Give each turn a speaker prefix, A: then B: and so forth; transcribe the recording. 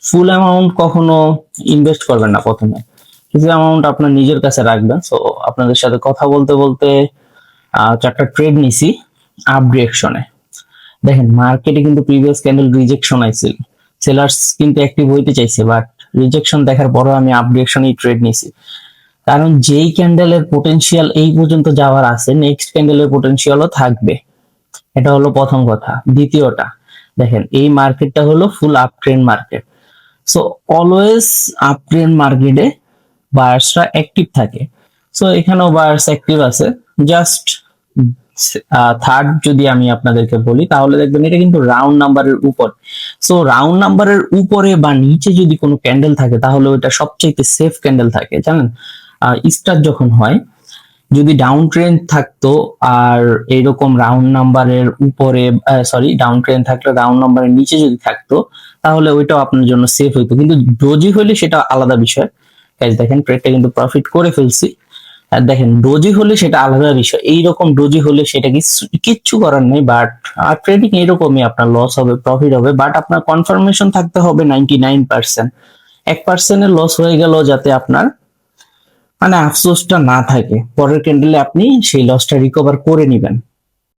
A: ফুল amount কখনো invest করবেন না প্রথমে, কিছু অ্যামাউন্ট আপনার নিজের কাছে রাখবেন। সো আপনাদের সাথে কথা বলতে বলতে চারটা ট্রেড নিছি আপ ডিরেকশনে। দেখেন মার্কেটে কিন্তু প্রিভিয়াস ক্যান্ডেল রিজেকশন আইছিল, সেলার্স কিন্তু অ্যাক্টিভ হইতে চাইছে, বাট রিজেকশন দেখার পরও আমি আপ ডিরেকশনেই ট্রেড নিছি। কারণ যেই ক্যান্ডেলের পোটেনশিয়াল এই পর্যন্ত যাওয়ার আছে, নেক্সট ক্যান্ডেলের পোটেনশিয়ালও থাকবে। এটা হলো প্রথম কথা। দ্বিতীয়টা, দেখেন এই মার্কেটটা হলো ফুল up trend market. So always up trend মার্কেটে বায়ার্সরা অ্যাক্টিভ থাকে। সো এখানেও বায়ার্স অ্যাক্টিভ আছে। জাস্ট থার্ড যদি আমি আপনাদেরকে বলি, তাহলে দেখবেন এটা কিন্তু রাউন্ড নাম্বারের উপর। সো রাউন্ড নাম্বারের উপরে বা নিচে যদি কোনো ক্যান্ডেল থাকে, তাহলে ওইটা সবচেয়ে সেফ ক্যান্ডেল থাকে, জানেন। স্টার যখন হয়, যদি ডাউন ট্রেন্ড থাকতো আর এইরকম রাউন্ড নাম্বারের উপরে, সরি, ডাউন ট্রেন্ড থাকলে রাউন্ড নাম্বারের নিচে যদি থাকতো, তাহলে ওইটাও আপনার জন্য সেফ হইতো। কিন্তু ডোজি হলে সেটা আলাদা বিষয়। গাইস দেখেন ট্রেডটা কিন্তু প্রফিট করে ফেলছি। আর দেখেন ডোজি হলে সেটা আলাদা বিষয়, এইরকম ডোজি হলে সেটা কিচ্ছু করার নেই। বাট ট্রেডিং এরকমই, আপনার লস হবে প্রফিট হবে, বাট আপনার কনফার্মেশন থাকতে হবে 99%। 1%-এর লস হয়ে গেল যাতে আপনার মানে আফসোসটা না থাকে, পরের ক্যান্ডেলে আপনি সেই লসটা রিকভার করে নিবেন।